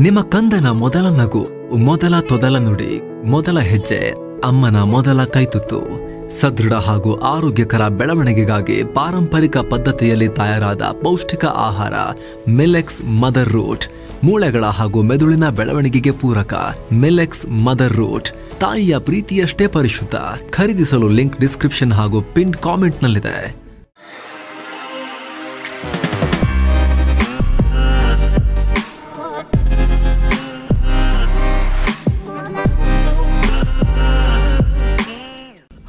ನಿಮ್ಮ ಕಂದನ ಮೊದಲ ನಗು, ಮೊದಲ ತೊದಲ ನುಡಿ, ಮೊದಲ ಹೆಜ್ಜೆ, ಅಮ್ಮನ ಮೊದಲ ಕೈತುತ್ತು, ಸದೃಢ ಹಾಗೂ ಆರೋಗ್ಯಕರ ಬೆಳವಣಿಗೆಗಾಗಿ ಪಾರಂಪರಿಕ ಪದ್ಧತಿಯಲ್ಲಿ ತಯಾರಾದ ಪೌಷ್ಟಿಕ ಆಹಾರ ಮಿಲೆಕ್ಸ್ ಮದರ್ ರೂಟ್, ಮೂಳೆಗಳ ಹಾಗೂ ಮೆದುಳಿನ ಬೆಳವಣಿಗೆಗೆ ಪೂರಕ ಮಿಲೆಕ್ಸ್ ಮದರ್ ರೂಟ್, ತಾಯಿಯ ಪ್ರೀತಿಯಷ್ಟೇ ಪರಿಶುದ್ಧ. ಖರೀದಿಸಲು ಲಿಂಕ್ ಡಿಸ್ಕ್ರಿಪ್ಷನ್ ಹಾಗೂ ಪಿನ್ ಕಾಮೆಂಟ್ನಲ್ಲಿದೆ.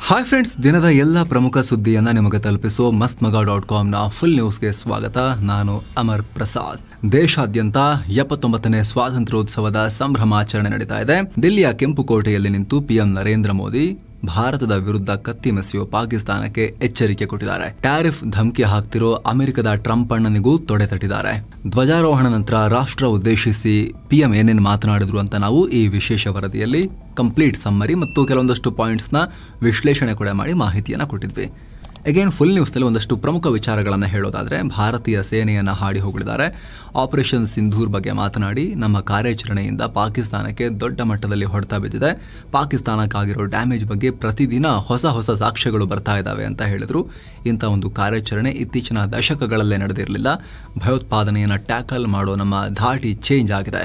ಹಾಯ್ ಫ್ರೆಂಡ್ಸ್, ದಿನದ ಎಲ್ಲ ಪ್ರಮುಖ ಸುದ್ದಿಯನ್ನ ನಿಮಗೆ ತಲುಪಿಸುವ ಮಸ್ತ್ಮಗ.com ಫುಲ್ ನ್ಯೂಸ್ಗೆ ಸ್ವಾಗತ. ನಾನು ಅಮರ್ ಪ್ರಸಾದ್. ದೇಶಾದ್ಯಂತ 79ನೇ ಸ್ವಾತಂತ್ರ್ಯೋತ್ಸವದ ಸಂಭ್ರಮಾಚರಣೆ ನಡೀತಾ ಇದೆ. ದಿಲ್ಲಿಯ ಕೆಂಪುಕೋಟೆಯಲ್ಲಿ ನಿಂತು ಪಿಎಂ ನರೇಂದ್ರ ಮೋದಿ ಭಾರತದ ವಿರುದ್ಧ ಕತ್ತಿ ಮೆಸೆಯುವ ಪಾಕಿಸ್ತಾನಕ್ಕೆ ಎಚ್ಚರಿಕೆ ಕೊಟ್ಟಿದ್ದಾರೆ. ಟ್ಯಾರಿಫ್ ಧಮಕಿ ಹಾಕ್ತಿರೋ ಅಮೆರಿಕದ ಟ್ರಂಪ್ ಅಣ್ಣನಿಗೂ ತೊಡೆ ತಟ್ಟಿದ್ದಾರೆ. ಧ್ವಜಾರೋಹಣ ನಂತರ ರಾಷ್ಟ್ರ ಉದ್ದೇಶಿಸಿ ಪಿಎಂ ಏನೇನು ಮಾತನಾಡಿದ್ರು ಅಂತ ನಾವು ಈ ವಿಶೇಷ ವರದಿಯಲ್ಲಿ ಕಂಪ್ಲೀಟ್ ಸಮ್ಮರಿ ಮತ್ತು ಕೆಲವೊಂದಷ್ಟು ಪಾಯಿಂಟ್ಸ್ ನ ವಿಶ್ಲೇಷಣೆ ಕೂಡ ಮಾಡಿ ಮಾಹಿತಿಯನ್ನ ಕೊಟ್ಟಿದ್ವಿ. ಅಗೇನ್ ಫುಲ್ ನ್ಯೂಸ್ನಲ್ಲಿ ಒಂದಷ್ಟು ಪ್ರಮುಖ ವಿಚಾರಗಳನ್ನು ಹೇಳೋದಾದ್ರೆ, ಭಾರತೀಯ ಸೇನೆಯನ್ನ ಹಾಡಿ ಹೋಗಲಿದ್ದಾರೆ. ಆಪರೇಷನ್ ಸಿಂಧೂರ್ ಬಗ್ಗೆ ಮಾತನಾಡಿ, ನಮ್ಮ ಕಾರ್ಯಾಚರಣೆಯಿಂದ ಪಾಕಿಸ್ತಾನಕ್ಕೆ ದೊಡ್ಡ ಮಟ್ಟದಲ್ಲಿ ಹೊಡೆತ ಬಿದ್ದಿದೆ. ಪಾಕಿಸ್ತಾನಕ್ಕಾಗಿರೋ ಡ್ಯಾಮೇಜ್ ಬಗ್ಗೆ ಪ್ರತಿದಿನ ಹೊಸ ಹೊಸ ಸಾಕ್ಷ್ಯಗಳು ಬರ್ತಾ ಇದ್ದಾವೆ ಅಂತ ಹೇಳಿದ್ರು. ಇಂಥ ಒಂದು ಕಾರ್ಯಾಚರಣೆ ಇತ್ತೀಚಿನ ದಶಕಗಳಲ್ಲೇ ನಡೆದಿರಲಿಲ್ಲ. ಭಯೋತ್ಪಾದನೆಯನ್ನ ಟ್ಯಾಕಲ್ ಮಾಡೋ ನಮ್ಮ ಧಾಟಿ ಚೇಂಜ್ ಆಗಿದೆ.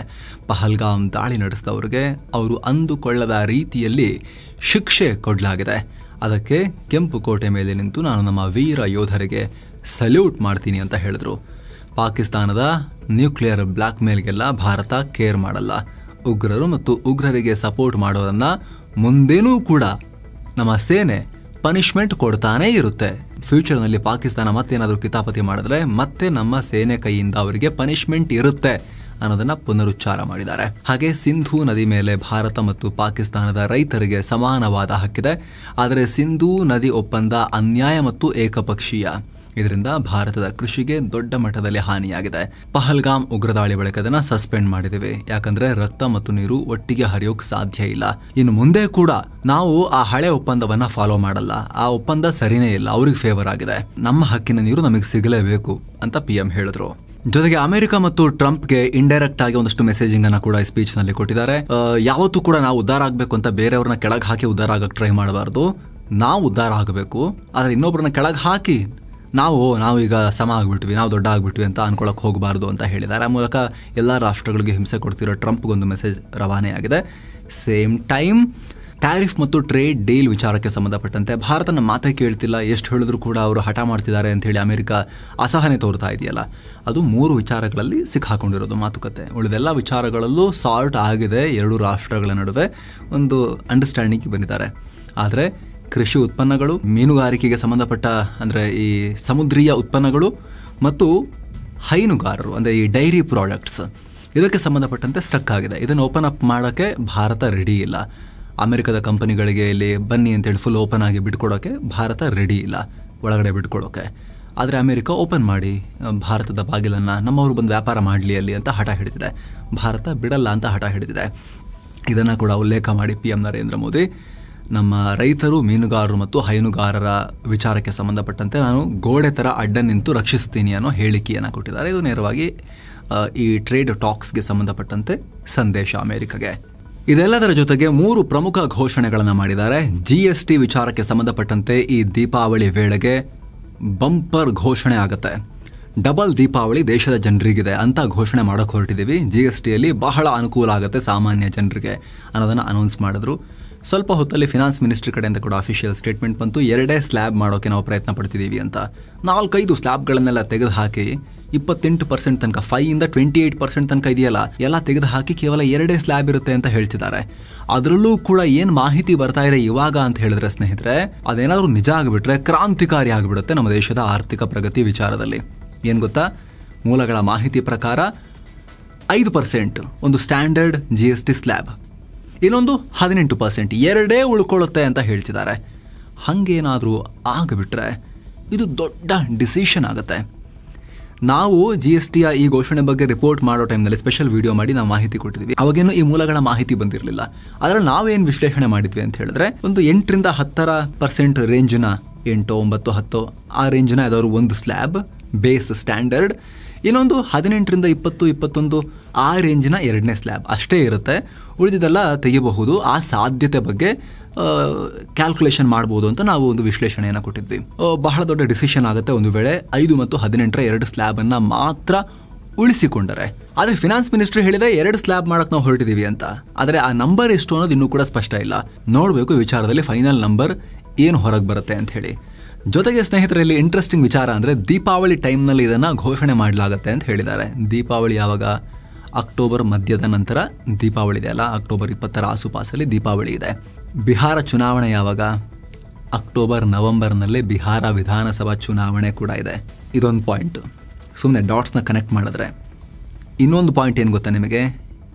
ಪಹಲ್ಗಾಮ್ ದಾಳಿ ನಡೆಸಿದವರಿಗೆ ಅವರು ಅಂದುಕೊಳ್ಳದ ರೀತಿಯಲ್ಲಿ ಶಿಕ್ಷೆ ಕೊಡಲಾಗಿದೆ. ಅದಕ್ಕೆ ಕೆಂಪುಕೋಟೆ ಮೇಲೆ ನಿಂತು ನಾನು ನಮ್ಮ ವೀರ ಯೋಧರಿಗೆ ಸಲ್ಯೂಟ್ ಮಾಡ್ತೀನಿ ಅಂತ ಹೇಳಿದ್ರು. ಪಾಕಿಸ್ತಾನದ ನ್ಯೂಕ್ಲಿಯರ್ ಬ್ಲಾಕ್ ಮೇಲ್ಗೆಲ್ಲ ಭಾರತ ಕೇರ್ ಮಾಡಲ್ಲ. ಉಗ್ರರು ಮತ್ತು ಉಗ್ರರಿಗೆ ಸಪೋರ್ಟ್ ಮಾಡೋರನ್ನ ಮುಂದೇನೂ ಕೂಡ ನಮ್ಮ ಸೇನೆ ಪನಿಷ್ಮೆಂಟ್ ಕೊಡ್ತಾನೇ ಇರುತ್ತೆ. ಫ್ಯೂಚರ್ನಲ್ಲಿ ಪಾಕಿಸ್ತಾನ ಮತ್ತೇನಾದರೂ ಕಿತಾಪತಿ ಮಾಡಿದ್ರೆ ಮತ್ತೆ ನಮ್ಮ ಸೇನೆ ಕೈಯಿಂದ ಅವರಿಗೆ ಪನಿಷ್ಮೆಂಟ್ ಇರುತ್ತೆ ಅನ್ನೋದನ್ನ ಪುನರುಚ್ಚಾರ ಮಾಡಿದ್ದಾರೆ. ಹಾಗೆ ಸಿಂಧೂ ನದಿ ಮೇಲೆ ಭಾರತ ಮತ್ತು ಪಾಕಿಸ್ತಾನದ ರೈತರಿಗೆ ಸಮಾನವಾದ ಹಕ್ಕಿದೆ. ಆದರೆ ಸಿಂಧೂ ನದಿ ಒಪ್ಪಂದ ಅನ್ಯಾಯ ಮತ್ತು ಏಕಪಕ್ಷೀಯ. ಇದರಿಂದ ಭಾರತದ ಕೃಷಿಗೆ ದೊಡ್ಡ ಮಟ್ಟದಲ್ಲಿ ಹಾನಿಯಾಗಿದೆ. ಪಹಲ್ಗಾಮ್ ಉಗ್ರದಾಳಿ ಬಳಿಕ ಅದನ್ನ ಸಸ್ಪೆಂಡ್ ಮಾಡಿದ್ದೇವೆ. ಯಾಕಂದ್ರೆ ರಕ್ತ ಮತ್ತು ನೀರು ಒಟ್ಟಿಗೆ ಹರಿಯೋಕ್ ಸಾಧ್ಯ ಇಲ್ಲ. ಇನ್ನು ಮುಂದೆ ಕೂಡ ನಾವು ಆ ಹಳೆ ಒಪ್ಪಂದವನ್ನ ಫಾಲೋ ಮಾಡಲ್ಲ. ಆ ಒಪ್ಪಂದ ಸರಿನೇ ಇಲ್ಲ, ಅವ್ರಿಗೆ ಫೇವರ್ ಆಗಿದೆ. ನಮ್ಮ ಹಕ್ಕಿನ ನೀರು ನಮಗೆ ಸಿಗಲೇಬೇಕು ಅಂತ ಪಿಎಂ ಹೇಳಿದ್ರು. ಜೊತೆಗೆ ಅಮೆರಿಕ ಮತ್ತು ಟ್ರಂಪ್ಗೆ ಇಂಡೈರೆಕ್ಟ್ ಆಗಿ ಒಂದಷ್ಟು ಮೆಸೇಜಿಂಗ್ ಅನ್ನ ಕೂಡ ಸ್ಪೀಚ್ ನಲ್ಲಿ ಕೊಟ್ಟಿದ್ದಾರೆ. ಯಾವತ್ತೂ ಕೂಡ ನಾವು ಉದ್ಧಾರ ಆಗಬೇಕು ಅಂತ ಬೇರೆಯವ್ರನ್ನ ಕೆಳಗೆ ಹಾಕಿ ಉದ್ಧಾರ ಆಗಕ್ಕೆ ಟ್ರೈ ಮಾಡಬಾರ್ದು. ನಾವು ಉದ್ಧಾರ ಆಗಬೇಕು, ಆದ್ರೆ ಇನ್ನೊಬ್ಬರನ್ನ ಕೆಳಗೆ ಹಾಕಿ ನಾವು ಈಗ ಸಮ ಆಗ್ಬಿಟ್ವಿ, ನಾವು ದೊಡ್ಡ ಆಗ್ಬಿಟ್ವಿ ಅಂತ ಅನ್ಕೊಳಕ್ ಹೋಗಬಾರ್ದು ಅಂತ ಹೇಳಿದ್ದಾರೆ. ಆ ಮೂಲಕ ಎಲ್ಲಾ ರಾಷ್ಟ್ರಗಳಿಗೆ ಹಿಂಸೆ ಕೊಡ್ತಿರೋ ಟ್ರಂಪ್ಗೊಂದು ಮೆಸೇಜ್ ರವಾನೆ ಆಗಿದೆ. ಸೇಮ್ ಟೈಮ್ ಟ್ಯಾರಿಫ್ ಮತ್ತು ಟ್ರೇಡ್ ಡೀಲ್ ವಿಚಾರಕ್ಕೆ ಸಂಬಂಧಪಟ್ಟಂತೆ ಭಾರತನ ಮಾತೇ ಕೇಳ್ತಿಲ್ಲ, ಎಷ್ಟು ಹೇಳಿದ್ರು ಕೂಡ ಅವರು ಹಠ ಮಾಡ್ತಿದ್ದಾರೆ ಅಂತ ಹೇಳಿ ಅಮೆರಿಕ ಅಸಹನೆ ತೋರ್ತಾ ಇದೆಯಲ್ಲ, ಅದು 3 ವಿಚಾರಗಳಲ್ಲಿ ಸಿಕ್ಕಾಕೊಂಡಿರೋದು ಮಾತುಕತೆ. ಉಳಿದೆಲ್ಲ ವಿಚಾರಗಳಲ್ಲೂ ಸಾಲ್ಟ್ ಆಗಿದೆ. 2 ರಾಷ್ಟ್ರಗಳ ನಡುವೆ ಒಂದು ಅಂಡರ್ಸ್ಟ್ಯಾಂಡಿಂಗ್ ಬಂದಿದ್ದಾರೆ. ಆದರೆ ಕೃಷಿ ಉತ್ಪನ್ನಗಳು, ಮೀನುಗಾರಿಕೆಗೆ ಸಂಬಂಧಪಟ್ಟ ಅಂದ್ರೆ ಈ ಸಮುದ್ರೀಯ ಉತ್ಪನ್ನಗಳು ಮತ್ತು ಹೈನುಗಾರರು ಅಂದ್ರೆ ಈ ಡೈರಿ ಪ್ರಾಡಕ್ಟ್ಸ್, ಇದಕ್ಕೆ ಸಂಬಂಧಪಟ್ಟಂತೆ ಸ್ಟಕ್ ಆಗಿದೆ. ಇದನ್ನು ಓಪನ್ ಅಪ್ ಮಾಡೋಕ್ಕೆ ಭಾರತ ರೆಡಿ ಇಲ್ಲ. ಅಮೆರಿಕದ ಕಂಪನಿಗಳಿಗೆ ಇಲ್ಲಿ ಬನ್ನಿ ಅಂತೇಳಿ ಫುಲ್ ಓಪನ್ ಆಗಿ ಬಿಟ್ಕೊಡೋಕೆ ಭಾರತ ರೆಡಿ ಇಲ್ಲ, ಒಳಗಡೆ ಬಿಟ್ಕೊಡೋಕೆ. ಆದರೆ ಅಮೆರಿಕ ಓಪನ್ ಮಾಡಿ ಭಾರತದ ಬಾಗಿಲನ್ನ ನಮ್ಮವರು ಬಂದು ವ್ಯಾಪಾರ ಮಾಡಲಿ ಅಲ್ಲಿ ಅಂತ ಹಠ ಹಿಡಿದಿದೆ. ಭಾರತ ಬಿಡಲ್ಲ ಅಂತ ಹಠ ಹಿಡಿದಿದೆ. ಇದನ್ನ ಕೂಡ ಉಲ್ಲೇಖ ಮಾಡಿ ಪಿಎಂ ನರೇಂದ್ರ ಮೋದಿ ನಮ್ಮ ರೈತರು, ಮೀನುಗಾರರು ಮತ್ತು ಹೈನುಗಾರರ ವಿಚಾರಕ್ಕೆ ಸಂಬಂಧಪಟ್ಟಂತೆ ನಾನು ಗೋಡೆ ತರ ಅಡ್ಡ ನಿಂತು ರಕ್ಷಿಸ್ತೀನಿ ಅನ್ನೋ ಹೇಳಿಕೆಯನ್ನು ಕೊಟ್ಟಿದ್ದಾರೆ. ಇದು ನೇರವಾಗಿ ಈ ಟ್ರೇಡ್ ಟಾಕ್ಸ್ಗೆ ಸಂಬಂಧಪಟ್ಟಂತೆ ಸಂದೇಶ ಅಮೆರಿಕಗೆ. ಇದೆಲ್ಲದರ ಜೊತೆಗೆ 3 ಪ್ರಮುಖ ಘೋಷಣೆಗಳನ್ನು ಮಾಡಿದ್ದಾರೆ. ಜಿಎಸ್ಟಿ ವಿಚಾರಕ್ಕೆ ಸಂಬಂಧಪಟ್ಟಂತೆ ಈ ದೀಪಾವಳಿ ವೇಳೆಗೆ ಬಂಪರ್ ಘೋಷಣೆ ಆಗುತ್ತೆ. ಡಬಲ್ ದೀಪಾವಳಿ ದೇಶದ ಜನರಿಗಿದೆ ಅಂತ ಘೋಷಣೆ ಮಾಡೋಕೆ ಹೊರಟಿದ್ದೀವಿ. ಜಿಎಸ್ಟಿಯಲ್ಲಿ ಬಹಳ ಅನುಕೂಲ ಆಗುತ್ತೆ ಸಾಮಾನ್ಯ ಜನರಿಗೆ ಅನ್ನೋದನ್ನ ಅನೌನ್ಸ್ ಮಾಡಿದ್ರು. ಸ್ವಲ್ಪ ಹೊತ್ತಲ್ಲಿ ಫಿನಾನ್ಸ್ ಮಿನಿಸ್ಟ್ರಿ ಕಡೆಯಿಂದ ಕೂಡ ಅಫಿಷಿಯಲ್ ಸ್ಟೇಟ್ಮೆಂಟ್ ಬಂತು. 2 ಸ್ಲ್ಯಾಬ್ ಮಾಡೋಕೆ ನಾವು ಪ್ರಯತ್ನ ಪಡ್ತಿದ್ದೀವಿ ಅಂತ. 4-5 ಸ್ಲ್ಯಾಬ್ಗಳನ್ನೆಲ್ಲ ತೆಗೆದು ಹಾಕಿ 28% ತನಕ 5 to 28% ತನಕ ಇದೆಯಲ್ಲ, ಎಲ್ಲ ತೆಗೆದು ಹಾಕಿ ಕೇವಲ 2 ಸ್ಲ್ಯಾಬ್ ಇರುತ್ತೆ ಅಂತ ಹೇಳ್ತಿದ್ದಾರೆ. ಅದರಲ್ಲೂ ಕೂಡ ಏನ್ ಮಾಹಿತಿ ಬರ್ತಾ ಇದೆ ಇವಾಗ ಅಂತ ಹೇಳಿದ್ರೆ ಸ್ನೇಹಿತರೆ, ಅದೇನಾದ್ರೂ ನಿಜ ಆಗಿಬಿಟ್ರೆ ಕ್ರಾಂತಿಕಾರಿ ಆಗಿಬಿಡುತ್ತೆ ನಮ್ಮ ದೇಶದ ಆರ್ಥಿಕ ಪ್ರಗತಿ ವಿಚಾರದಲ್ಲಿ. ಏನ್ ಗೊತ್ತಾ, ಮೂಲಗಳ ಮಾಹಿತಿ ಪ್ರಕಾರ 5% ಒಂದು ಸ್ಟ್ಯಾಂಡರ್ಡ್ ಜಿಎಸ್ಟಿ ಸ್ಲ್ಯಾಬ್, ಇನ್ನೊಂದು 18% 2 ಉಳ್ಕೊಳ್ಳುತ್ತೆ ಅಂತ ಹೇಳ್ತಿದ್ದಾರೆ. ಹಂಗೇನಾದ್ರೂ ಆಗಿಬಿಟ್ರೆ ಇದು ದೊಡ್ಡ ಡಿಸಿಷನ್ ಆಗುತ್ತೆ. ನಾವು ಜಿಎಸ್ಟಿಯ ಈ ಘೋಷಣೆ ಬಗ್ಗೆ ರಿಪೋರ್ಟ್ ಮಾಡೋ ಟೈಮ್ನಲ್ಲಿ ಸ್ಪೆಷಲ್ ವಿಡಿಯೋ ಮಾಡಿ ನಾವು ಮಾಹಿತಿ ಕೊಟ್ಟಿದ್ವಿ. ಅವಾಗೇನು ಈ ಮೂಲಗಳ ಮಾಹಿತಿ ಬಂದಿರಲಿಲ್ಲ. ಅದರಲ್ಲಿ ನಾವೇನು ವಿಶ್ಲೇಷಣೆ ಮಾಡಿದ್ವಿ ಅಂತ ಹೇಳಿದ್ರೆ, ಒಂದು 8ರಿಂದ 10% ರೇಂಜ್ನ 8, 9, 10 ಆ ರೇಂಜ್ನ ಯಾವ್ದಾದ್ರು ಒಂದು ಸ್ಲ್ಯಾಬ್ ಬೇಸ್ ಸ್ಟ್ಯಾಂಡರ್ಡ್, ಇನ್ನೊಂದು 18ರಿಂದ 20, 21 ಆ ರೇಂಜಿನ 2ನೇ ಸ್ಲ್ಯಾಬ್ ಅಷ್ಟೇ ಇರುತ್ತೆ. ಉಳಿದಿದ್ದೆಲ್ಲ ತೆಗಿಬಹುದು. ಆ ಸಾಧ್ಯತೆ ಬಗ್ಗೆ ಕ್ಯಾಲ್ಕುಲೇಷನ್ ಮಾಡ್ಬೋದು ಅಂತ ನಾವು ಒಂದು ವಿಶ್ಲೇಷಣೆಯನ್ನು ಕೊಟ್ಟಿದ್ವಿ. ಬಹಳ ದೊಡ್ಡ ಡಿಸಿಷನ್ ಆಗುತ್ತೆ ಒಂದು ವೇಳೆ 5 ಮತ್ತು 18ರ 2 ಸ್ಲ್ಯಾಬ್ ಅನ್ನ ಮಾತ್ರ ಉಳಿಸಿಕೊಂಡರೆ. ಆದ್ರೆ ಫಿನಾನ್ಸ್ ಮಿನಿಸ್ಟ್ರಿ ಹೇಳಿದ್ರೆ 2 ಸ್ಲ್ಯಾಬ್ ಮಾಡಕ್ ನಾವು ಹೊರಟಿದೀವಿ ಅಂತ. ಆದ್ರೆ ಆ ನಂಬರ್ ಎಷ್ಟು ಅನ್ನೋದು ಇನ್ನೂ ಕೂಡ ಸ್ಪಷ್ಟ ಇಲ್ಲ. ನೋಡ್ಬೇಕು ವಿಚಾರದಲ್ಲಿ ಫೈನಲ್ ನಂಬರ್ ಏನು ಹೊರಗೆ ಬರುತ್ತೆ ಅಂತ ಹೇಳಿ. ಜೊತೆಗೆ ಸ್ನೇಹಿತರಲ್ಲಿ ಇಂಟ್ರೆಸ್ಟಿಂಗ್ ವಿಚಾರ ಅಂದ್ರೆ ದೀಪಾವಳಿ ಟೈಮ್ನಲ್ಲಿ ಇದನ್ನ ಘೋಷಣೆ ಮಾಡಲಾಗುತ್ತೆ ಅಂತ ಹೇಳಿದ್ದಾರೆ. ದೀಪಾವಳಿ ಯಾವಾಗ? ಅಕ್ಟೋಬರ್ ಮಧ್ಯದ ನಂತರ ದೀಪಾವಳಿ ಇದೆ ಅಲ್ಲ, ಅಕ್ಟೋಬರ್ 20ರ ಆಸುಪಾಸಲ್ಲಿ ದೀಪಾವಳಿ ಇದೆ. ಬಿಹಾರ ಚುನಾವಣೆ ಯಾವಾಗ? ಅಕ್ಟೋಬರ್ ನವೆಂಬರ್ನಲ್ಲಿ ಬಿಹಾರ ವಿಧಾನಸಭಾ ಚುನಾವಣೆ ಕೂಡ ಇದೆ. ಇದೊಂದು ಪಾಯಿಂಟ್. ಸುಮ್ಮನೆ ಡಾಟ್ಸ್ನ ಕನೆಕ್ಟ್ ಮಾಡಿದ್ರೆ ಇನ್ನೊಂದು ಪಾಯಿಂಟ್ ಏನು ಗೊತ್ತಾ ನಿಮಗೆ?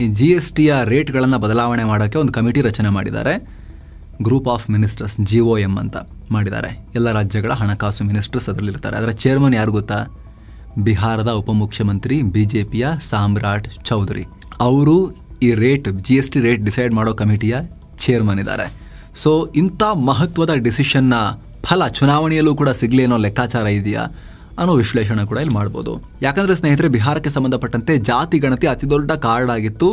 ಈ GSTಯ ರೇಟ್ಗಳನ್ನು ಬದಲಾವಣೆ ಮಾಡೋಕ್ಕೆ ಒಂದು ಕಮಿಟಿ ರಚನೆ ಮಾಡಿದ್ದಾರೆ. ಗ್ರೂಪ್ ಆಫ್ ಮಿನಿಸ್ಟರ್ಸ್, GOM ಅಂತ ಮಾಡಿದ್ದಾರೆ. ಎಲ್ಲ ರಾಜ್ಯಗಳ ಹಣಕಾಸು ಮಿನಿಸ್ಟರ್ಸ್ ಅದರಲ್ಲಿರ್ತಾರೆ. ಅದರ ಚೇರ್ಮನ್ ಯಾರು ಗೊತ್ತಾ? ಬಿಹಾರದ ಉಪಮುಖ್ಯಮಂತ್ರಿ BJPಯ ಸಾಮ್ರಾಟ್ ಚೌಧರಿ. ಅವರು ಈ GST ರೇಟ್ ಡಿಸೈಡ್ ಮಾಡೋ ಕಮಿಟಿಯ ಚೇರ್ಮನ್ ಇದ್ದಾರೆ. ಸೊ ಇಂಥ ಮಹತ್ವದ ಡಿಸಿಷನ್ನ ಫಲ ಚುನಾವಣೆಯಲ್ಲೂ ಕೂಡ ಸಿಗ್ಲಿ ಅನ್ನೋ ಲೆಕ್ಕಾಚಾರ ಇದೆಯಾ ಅನ್ನೋ ವಿಶ್ಲೇಷಣೆ ಕೂಡ ಇಲ್ಲಿ ಮಾಡ್ಬೋದು. ಯಾಕಂದ್ರೆ ಸ್ನೇಹಿತರೆ, ಬಿಹಾರಕ್ಕೆ ಸಂಬಂಧಪಟ್ಟಂತೆ ಜಾತಿ ಗಣತಿ ಅತಿ ದೊಡ್ಡ ಕಾರ್ಡ್ ಆಗಿತ್ತು.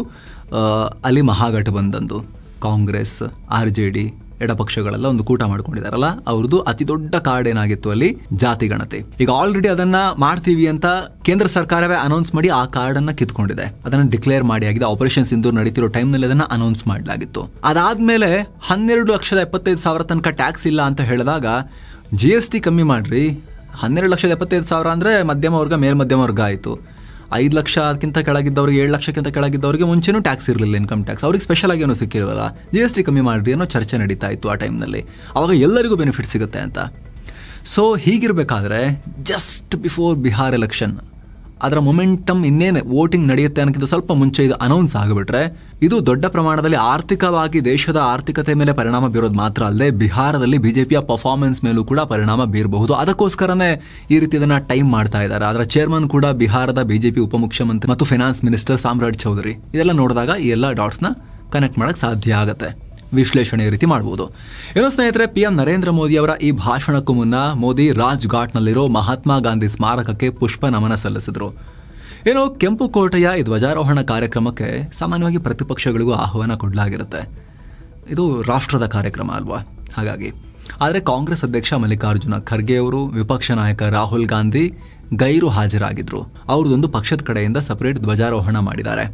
ಅಲ್ಲಿ ಮಹಾಗಠಬಂಧನ್ದು ಕಾಂಗ್ರೆಸ್, RJD ಎಡಪಕ್ಷಗಳೆಲ್ಲ ಒಂದು ಕೂಟ ಮಾಡ್ಕೊಂಡಿದಾರಲ್ಲ, ಅವ್ರದ್ದು ಅತಿ ದೊಡ್ಡ ಕಾರ್ಡ್ ಏನಾಗಿತ್ತು ಅಲ್ಲಿ ಜಾತಿ ಗಣತಿ. ಈಗ ಆಲ್ರೆಡಿ ಅದನ್ನ ಮಾಡ್ತೀವಿ ಅಂತ ಕೇಂದ್ರ ಸರ್ಕಾರವೇ ಅನೌನ್ಸ್ ಮಾಡಿ ಆ ಕಾರ್ಡ್ ಅನ್ನ ಕಿತ್ಕೊಂಡಿದೆ. ಅದನ್ನ ಡಿಕ್ಲೇರ್ ಮಾಡಿ ಆಗಿದೆ. ಆಪರೇಷನ್ ಸಿಂಧೂರ್ ನಡೀತಿರೋ ಟೈಮ್ ನಲ್ಲಿ ಅದನ್ನ ಅನೌನ್ಸ್ ಮಾಡಲಾಗಿತ್ತು. ಅದಾದ್ಮೇಲೆ 12,75,000 ತನಕ ಟ್ಯಾಕ್ಸ್ ಇಲ್ಲ ಅಂತ ಹೇಳಿದಾಗ GST ಕಮ್ಮಿ ಮಾಡ್ರಿ. 12,75,000 ಅಂದ್ರೆ ಮಧ್ಯಮ ವರ್ಗ, ಮೇಲ್ಮಧ್ಯಮ ವರ್ಗ ಆಯಿತು. 5 ಲಕ್ಷ ಅದಕ್ಕಿಂತ ಕೆಳಗಿದ್ದವ್ರಿಗೆ, 7 ಲಕ್ಷಕ್ಕಿಂತ ಕೆಳಗಿದ್ದವರಿಗೆ ಮುಂಚೆನೂ ಟ್ಯಾಕ್ಸ್ ಇರಲಿಲ್ಲ, ಇನ್ಕಮ್ ಟ್ಯಾಕ್ಸ್. ಅವ್ರಿಗೆ ಸ್ಪೆಷಲ್ ಆಗಿ ಏನೋ ಸಿಕ್ಕಿರಲ್ಲ, GST ಕಮ್ಮಿ ಮಾಡ್ರಿ ಅನ್ನೋ ಚರ್ಚೆ ನಡೀತಾ ಇತ್ತು ಆ ಟೈಮ್ನಲ್ಲಿ. ಅವಾಗ ಎಲ್ಲರಿಗೂ ಬೆನಿಫಿಟ್ ಸಿಗುತ್ತೆ ಅಂತ. ಸೊ ಹೀಗಿರಬೇಕಾದ್ರೆ ಜಸ್ಟ್ ಬಿಫೋರ್ ಬಿಹಾರ್ ಎಲೆಕ್ಷನ್ ಅದರ ಮೊಮೆಂಟಮ್ ಇನ್ನೇನು ವೋಟಿಂಗ್ ನಡೆಯುತ್ತೆ ಅನ್ನೋಕ್ಕಿಂತ ಸ್ವಲ್ಪ ಮುಂಚೆ ಇದು ಅನೌನ್ಸ್ ಆಗಿಬಿಟ್ರೆ ಇದು ದೊಡ್ಡ ಪ್ರಮಾಣದಲ್ಲಿ ಆರ್ಥಿಕವಾಗಿ ದೇಶದ ಆರ್ಥಿಕತೆ ಮೇಲೆ ಪರಿಣಾಮ ಬೀರೋದು ಮಾತ್ರ ಅಲ್ಲದೆ ಬಿಹಾರದಲ್ಲಿ ಬಿಜೆಪಿಯ ಪರ್ಫಾರ್ಮೆನ್ಸ್ ಮೇಲೂ ಕೂಡ ಪರಿಣಾಮ ಬೀರಬಹುದು. ಅದಕ್ಕೋಸ್ಕರನೇ ಈ ರೀತಿ ಇದನ್ನ ಟೈಮ್ ಮಾಡ್ತಾ ಇದ್ದಾರೆ. ಅದರ ಚೇರ್ಮನ್ ಕೂಡ ಬಿಹಾರದ ಬಿಜೆಪಿ ಉಪಮುಖ್ಯಮಂತ್ರಿ ಮತ್ತು ಫೈನಾನ್ಸ್ ಮಿನಿಸ್ಟರ್ ಸಾಮ್ರಾಟ್ ಚೌಧರಿ. ಇದೆಲ್ಲ ನೋಡಿದಾಗ ಈ ಎಲ್ಲ ಡಾಟ್ಸ್ನ ಕನೆಕ್ಟ್ ಮಾಡಕ್ ಸಾಧ್ಯ ಆಗುತ್ತೆ. ವಿಶ್ಲೇಷಣೆ ರೀತಿ ಮಾಡಬಹುದು. ಏನೋ ಸ್ನೇಹಿತರೆ, PM ನರೇಂದ್ರ ಮೋದಿ ಅವರ ಈ ಭಾಷಣಕ್ಕೂ ಮುನ್ನ ಮೋದಿ ರಾಜ್ ಘಾಟ್ನಲ್ಲಿರೋ ಮಹಾತ್ಮ ಗಾಂಧಿ ಸ್ಮಾರಕಕ್ಕೆ ಪುಷ್ಪ ನಮನ ಸಲ್ಲಿಸಿದ್ರು. ಏನೋ ಕೆಂಪುಕೋಟೆಯ ಈ ಧ್ವಜಾರೋಹಣ ಕಾರ್ಯಕ್ರಮಕ್ಕೆ ಸಾಮಾನ್ಯವಾಗಿ ಪ್ರತಿಪಕ್ಷಗಳಿಗೂ ಆಹ್ವಾನ ಕೊಡಲಾಗಿರುತ್ತೆ. ಇದು ರಾಷ್ಟ್ರದ ಕಾರ್ಯಕ್ರಮ ಅಲ್ವಾ, ಹಾಗಾಗಿ. ಆದರೆ ಕಾಂಗ್ರೆಸ್ ಅಧ್ಯಕ್ಷ ಮಲ್ಲಿಕಾರ್ಜುನ ಖರ್ಗೆ ಅವರು, ವಿಪಕ್ಷ ನಾಯಕ ರಾಹುಲ್ ಗಾಂಧಿ ಗೈರು ಹಾಜರಾಗಿದ್ರು. ಅವ್ರದೊಂದು ಪಕ್ಷದ ಕಡೆಯಿಂದ ಸಪರೇಟ್ ಧ್ವಜಾರೋಹಣ ಮಾಡಿದ್ದಾರೆ.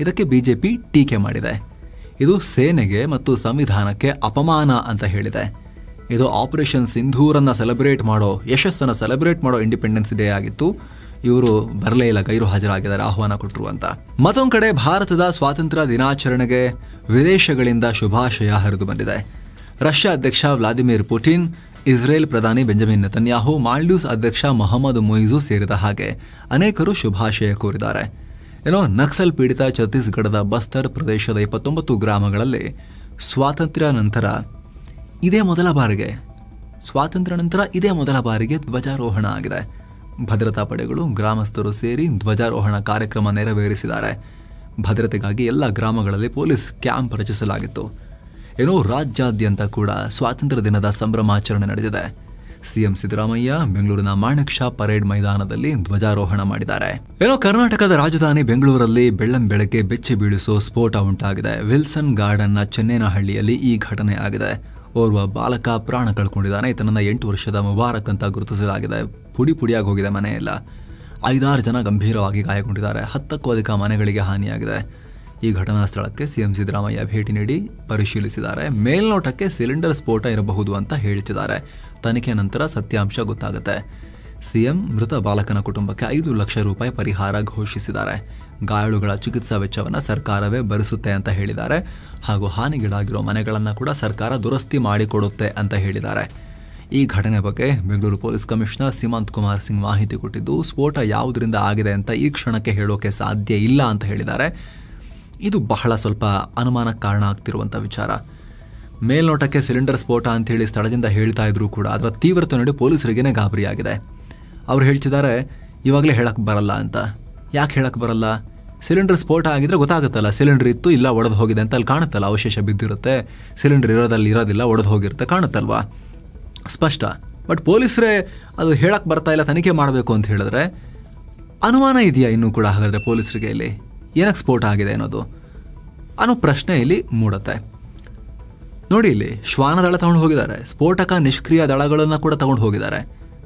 ಇದಕ್ಕೆ ಬಿಜೆಪಿ ಟೀಕೆ ಮಾಡಿದೆ. ಇದು ಸೇನೆಗೆ ಮತ್ತು ಸಂವಿಧಾನಕ್ಕೆ ಅಪಮಾನ ಅಂತ ಹೇಳಿದೆ. ಇದು ಆಪರೇಷನ್ ಸಿಂಧೂರನ್ನ ಸೆಲೆಬ್ರೇಟ್ ಮಾಡೋ, ಯಶಸ್ಸನ್ನು ಸೆಲೆಬ್ರೇಟ್ ಮಾಡೋ ಇಂಡಿಪೆಂಡೆನ್ಸ್ ಡೇ ಆಗಿತ್ತು. ಇವರು ಬರಲೇ ಇಲ್ಲ, ಗೈರು ಹಾಜರಾಗಿದ್ದಾರೆ ಆಹ್ವಾನ ಕೊಟ್ಟರು ಅಂತ. ಮತ್ತೊಂದು ಕಡೆ ಭಾರತದ ಸ್ವಾತಂತ್ರ್ಯ ದಿನಾಚರಣೆಗೆ ವಿದೇಶಗಳಿಂದ ಶುಭಾಶಯ ಹರಿದು ಬಂದಿದೆ. ರಷ್ಯಾ ಅಧ್ಯಕ್ಷ ವ್ಲಾದಿಮಿರ್ ಪುಟಿನ್, ಇಸ್ರೇಲ್ ಪ್ರಧಾನಿ ಬೆಂಜಮಿನ್ ನೆತನ್ಯಾಹು, ಮಾಲ್ಡೀವ್ಸ್ ಅಧ್ಯಕ್ಷ ಮೊಹಮ್ಮದ್ ಮೊಯಿಜು ಸೇರಿದ ಹಾಗೆ ಅನೇಕರು ಶುಭಾಶಯ ಕೋರಿದ್ದಾರೆ. ಏನೋ ನಕ್ಸಲ್ ಪೀಡಿತ ಛತ್ತೀಸ್ಗಢದ ಬಸ್ತರ್ ಪ್ರದೇಶದ 29 ಗ್ರಾಮಗಳಲ್ಲಿ ಸ್ವಾತಂತ್ರ್ಯ ನಂತರ ಇದೇ ಮೊದಲ ಬಾರಿಗೆ ಧ್ವಜಾರೋಹಣ ಆಗಿದೆ. ಭದ್ರತಾ ಪಡೆಗಳು, ಗ್ರಾಮಸ್ಥರು ಸೇರಿ ಧ್ವಜಾರೋಹಣ ಕಾರ್ಯಕ್ರಮ ನೆರವೇರಿಸಿದ್ದಾರೆ. ಭದ್ರತೆಗಾಗಿ ಎಲ್ಲ ಗ್ರಾಮಗಳಲ್ಲಿ ಪೊಲೀಸ್ ಕ್ಯಾಂಪ್ ರಚಿಸಲಾಗಿತ್ತು. ಏನೋ ರಾಜ್ಯಾದ್ಯಂತ ಕೂಡ ಸ್ವಾತಂತ್ರ್ಯ ದಿನದ ಸಂಭ್ರಮಾಚರಣೆ ನಡೆದಿದೆ. ಸಿಎಂ ಸಿದ್ದರಾಮಯ್ಯ ಬೆಂಗಳೂರಿನ ಮಾಣಿಕ್ ಷಾ ಪರೇಡ್ ಮೈದಾನದಲ್ಲಿ ಧ್ವಜಾರೋಹಣ ಮಾಡಿದ್ದಾರೆ. ಏನೋ ಕರ್ನಾಟಕದ ರಾಜಧಾನಿ ಬೆಂಗಳೂರಲ್ಲಿ ಬೆಳ್ಳಂಬೆಳಗ್ಗೆ ಬೆಚ್ಚಿ ಬೀಳಿಸೋ ಸ್ಫೋಟ ಉಂಟಾಗಿದೆ. ವಿಲ್ಸನ್ ಗಾರ್ಡನ್ನ ಚೆನ್ನೇನಹಳ್ಳಿಯಲ್ಲಿ ಈ ಘಟನೆ ಆಗಿದೆ. ಓರ್ವ ಬಾಲಕ ಪ್ರಾಣ ಕಳ್ಕೊಂಡಿದ್ದಾನೆ. ಈತನನ್ನ 8 ವರ್ಷದ ಮುಬಾರಕ್ ಅಂತ ಗುರುತಿಸಲಾಗಿದೆ. ಪುಡಿ ಪುಡಿಯಾಗಿ ಹೋಗಿದೆ ಮನೆಯೆಲ್ಲ. 5-6 ಜನ ಗಂಭೀರವಾಗಿ ಗಾಯಗೊಂಡಿದ್ದಾರೆ. 10ಕ್ಕೂ ಅಧಿಕ ಮನೆಗಳಿಗೆ ಹಾನಿಯಾಗಿದೆ. ಈ ಘಟನಾ ಸ್ಥಳಕ್ಕೆ ಸಿಎಂ ಸಿದ್ದರಾಮಯ್ಯ ಭೇಟಿ ನೀಡಿ ಪರಿಶೀಲಿಸಿದ್ದಾರೆ. ಮೇಲ್ನೋಟಕ್ಕೆ ಸಿಲಿಂಡರ್ ಸ್ಫೋಟ ಇರಬಹುದು ಅಂತ ಹೇಳ್ತಿದ್ದಾರೆ. ತನಿಖೆ ನಂತರ ಸತ್ಯಾಂಶ ಗೊತ್ತಾಗುತ್ತೆ. ಸಿಎಂ ಮೃತ ಬಾಲಕನ ಕುಟುಂಬಕ್ಕೆ 5 ಲಕ್ಷ ರೂಪಾಯಿ ಪರಿಹಾರ ಘೋಷಿಸಿದ್ದಾರೆ. ಗಾಯಾಳುಗಳ ಚಿಕಿತ್ಸಾ ವೆಚ್ಚವನ್ನು ಸರ್ಕಾರವೇ ಭರಿಸುತ್ತೆ ಅಂತ ಹೇಳಿದ್ದಾರೆ. ಹಾಗೂ ಹಾನಿಗೀಡಾಗಿರೋ ಮನೆಗಳನ್ನು ಕೂಡ ಸರ್ಕಾರ ದುರಸ್ತಿ ಮಾಡಿಕೊಡುತ್ತೆ ಅಂತ ಹೇಳಿದ್ದಾರೆ. ಈ ಘಟನೆ ಬಗ್ಗೆ ಬೆಂಗಳೂರು ಪೊಲೀಸ್ ಕಮಿಷನರ್ ಸಿಮಂತ್ ಕುಮಾರ್ ಸಿಂಗ್ ಮಾಹಿತಿ ಕೊಟ್ಟಿದ್ದು, ಸ್ಫೋಟ ಯಾವುದರಿಂದ ಆಗಿದೆ ಅಂತ ಈ ಕ್ಷಣಕ್ಕೆ ಹೇಳೋಕೆ ಸಾಧ್ಯ ಇಲ್ಲ ಅಂತ ಹೇಳಿದ್ದಾರೆ. ಇದು ಬಹಳ ಸ್ವಲ್ಪ ಅನುಮಾನಕ್ಕೆ ಕಾರಣ ಆಗ್ತಿರುವಂಥ ವಿಚಾರ. ಮೇಲ್ನೋಟಕ್ಕೆ ಸಿಲಿಂಡರ್ ಸ್ಫೋಟ ಅಂತ ಹೇಳಿ ಸ್ಥಳದಿಂದ ಹೇಳ್ತಾ ಇದ್ರು ಕೂಡ ಅದರ ತೀವ್ರತೆ ನೋಡಿ ಪೊಲೀಸರಿಗೇನೆ ಗಾಬರಿಯಾಗಿದೆ. ಅವ್ರು ಹೇಳ್ತಿದ್ದಾರೆ ಇವಾಗಲೇ ಹೇಳಕ್ ಬರಲ್ಲ ಅಂತ. ಯಾಕೆ ಹೇಳಕ್ ಬರಲ್ಲ? ಸಿಲಿಂಡರ್ ಸ್ಫೋಟ ಆಗಿದ್ರೆ ಗೊತ್ತಾಗುತ್ತಲ್ಲ, ಸಿಲಿಂಡರ್ ಇತ್ತು ಇಲ್ಲ ಒಡೆದು ಹೋಗಿದೆ ಅಂತ ಅಲ್ಲಿ ಕಾಣುತ್ತಲ್ಲ, ಅವಶೇಷ ಬಿದ್ದಿರುತ್ತೆ, ಸಿಲಿಂಡರ್ ಇರೋದಿಲ್ಲ ಒಡೆದು ಹೋಗಿರುತ್ತೆ, ಕಾಣುತ್ತಲ್ವಾ, ಸ್ಪಷ್ಟ. ಬಟ್ ಪೊಲೀಸರೇ ಅದು ಹೇಳಕ್ ಬರ್ತಾ ಇಲ್ಲ, ತನಿಖೆ ಮಾಡಬೇಕು ಅಂತ ಹೇಳಿದ್ರೆ ಅನುಮಾನ ಇದೆಯಾ ಇನ್ನೂ ಕೂಡ ಹಾಗಾದ್ರೆ ಪೊಲೀಸರಿಗೆ ಇಲ್ಲಿ ಏನಕ್ಕೆ ಸ್ಫೋಟ ಆಗಿದೆ ಅನ್ನೋದು ಅನ್ನೋ ಪ್ರಶ್ನೆ ಇಲ್ಲಿ ಮೂಡುತ್ತೆ. ನೋಡಿ, ಇಲ್ಲಿ ಶ್ವಾನ ದಳ ತಗೊಂಡು ಹೋಗಿದ್ದಾರೆ, ಸ್ಫೋಟಕ ನಿಷ್ಕ್ರಿಯ ದಳಗಳನ್ನ ಕೂಡ ತಗೊಂಡು ಹೋಗಿದ್ದಾರೆ,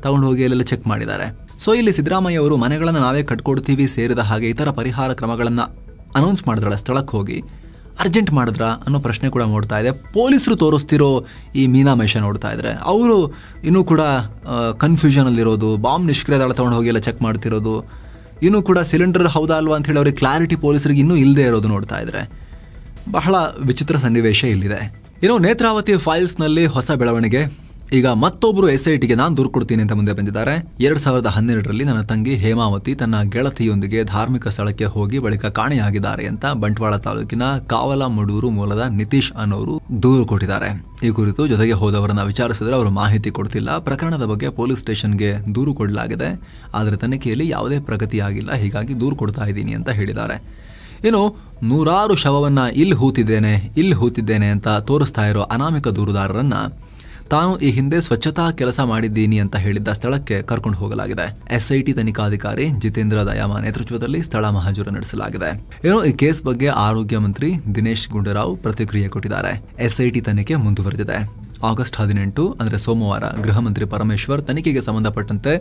ತಗೊಂಡು ಹೋಗಿ ಅಲ್ಲೆಲ್ಲ ಚೆಕ್ ಮಾಡಿದ್ದಾರೆ. ಸೊ ಇಲ್ಲಿ ಸಿದ್ದರಾಮಯ್ಯ ಅವರು ಮನೆಗಳನ್ನು ನಾವೇ ಕಟ್ಕೊಡ್ತೀವಿ ಸೇರಿದ ಹಾಗೆ ಇತರ ಪರಿಹಾರ ಕ್ರಮಗಳನ್ನ ಅನೌನ್ಸ್ ಮಾಡಿದ್ರಲ್ಲ, ಸ್ಥಳಕ್ಕೆ ಹೋಗಿ ಅರ್ಜೆಂಟ್ ಮಾಡಿದ್ರ ಅನ್ನೋ ಪ್ರಶ್ನೆ ಕೂಡ ಮೂಡ್ತಾ ಇದೆ. ಪೊಲೀಸರು ತೋರಿಸ್ತಿರೋ ಈ ಮೀನಾಮೇಷ ನೋಡ್ತಾ ಇದ್ರೆ ಅವರು ಇನ್ನೂ ಕೂಡ ಕನ್ಫ್ಯೂಷನ್ ಅಲ್ಲಿರೋದು, ಬಾಂಬ್ ನಿಷ್ಕ್ರಿಯ ದಳ ತಗೊಂಡು ಹೋಗಿ ಎಲ್ಲ ಚೆಕ್ ಮಾಡ್ತಿರೋದು, ಇನ್ನೂ ಕೂಡ ಸಿಲಿಂಡರ್ ಹೌದಾ ಅಲ್ವಾ ಅಂತ ಹೇಳಿ ಅವ್ರಿಗೆ ಕ್ಲಾರಿಟಿ ಪೊಲೀಸರಿಗೆ ಇನ್ನೂ ಇಲ್ಲದೆ ಇರೋದು ನೋಡ್ತಾ ಇದ್ರೆ ಬಹಳ ವಿಚಿತ್ರ ಸನ್ನಿವೇಶ ಇಲ್ಲಿದೆ. ಇನ್ನು ನೇತ್ರಾವತಿ ಫೈಲ್ಸ್ನಲ್ಲಿ ಹೊಸ ಬೆಳವಣಿಗೆ. ಈಗ ಮತ್ತೊಬ್ಬರು SITಗೆ ನಾನು ದೂರು ಕೊಡ್ತೀನಿ ಅಂತ ಮುಂದೆ ಬಂದಿದ್ದಾರೆ. 2012ರಲ್ಲಿ ನನ್ನ ತಂಗಿ ಹೇಮಾವತಿ ತನ್ನ ಗೆಳತಿಯೊಂದಿಗೆ ಧಾರ್ಮಿಕ ಸ್ಥಳಕ್ಕೆ ಹೋಗಿ ಬಳಿಕ ಕಾಣೆಯಾಗಿದ್ದಾರೆ ಅಂತ ಬಂಟ್ವಾಳ ತಾಲೂಕಿನ ಕಾವಲಮಡೂರು ಮೂಲದ ನಿತೀಶ್ ಅನ್ನೋರು ದೂರು ಕೊಟ್ಟಿದ್ದಾರೆ. ಈ ಕುರಿತು ಜೊತೆಗೆ ಹೋದವರನ್ನ ವಿಚಾರಿಸಿದ್ರೆ ಅವರು ಮಾಹಿತಿ ಕೊಡ್ತಿಲ್ಲ. ಪ್ರಕರಣದ ಬಗ್ಗೆ ಪೊಲೀಸ್ ಸ್ಟೇಷನ್ಗೆ ದೂರು ಕೊಡಲಾಗಿದೆ, ಆದರೆ ತನಿಖೆಯಲ್ಲಿ ಯಾವುದೇ ಪ್ರಗತಿ ಆಗಿಲ್ಲ, ಹೀಗಾಗಿ ದೂರು ಕೊಡ್ತಾ ಇದ್ದೀನಿ ಅಂತ ಹೇಳಿದ್ದಾರೆ. ಇನ್ನು ನೂರಾರು ಶವವನ್ನ ಇಲ್ಲಿ ಹೂತಿದ್ದೇನೆ ಅಂತ ತೋರಿಸ್ತಾ ಇರೋ ಅನಾಮಿಕ ದೂರುದಾರರನ್ನ ತಾನು ಈ ಹಿಂದೆ ಸ್ವಚ್ಛತಾ ಕೆಲಸ ಮಾಡಿದ್ದೀನಿ ಅಂತ ಹೇಳಿದ್ದ ಸ್ಥಳಕ್ಕೆ ಕರ್ಕೊಂಡು ಹೋಗಲಾಗಿದೆ. SIT ತನಿಖಾಧಿಕಾರಿ ಜಿತೇಂದ್ರ ದಯಾಮ ನೇತೃತ್ವದಲ್ಲಿ ಸ್ಥಳ ಮಹಜರು ನಡೆಸಲಾಗಿದೆ. ಏನೋ ಈ ಕೇಸ್ ಬಗ್ಗೆ ಆರೋಗ್ಯ ಮಂತ್ರಿ ದಿನೇಶ್ ಗುಂಡೂರಾವ್ ಪ್ರತಿಕ್ರಿಯೆ ಕೊಟ್ಟಿದ್ದಾರೆ. SIT ತನಿಖೆ ಮುಂದುವರೆದಿದೆ. ಆಗಸ್ಟ್ 18 ಅಂದರೆ ಸೋಮವಾರ ಗೃಹ ಮಂತ್ರಿ ಪರಮೇಶ್ವರ್ ತನಿಖೆಗೆ ಸಂಬಂಧಪಟ್ಟಂತೆ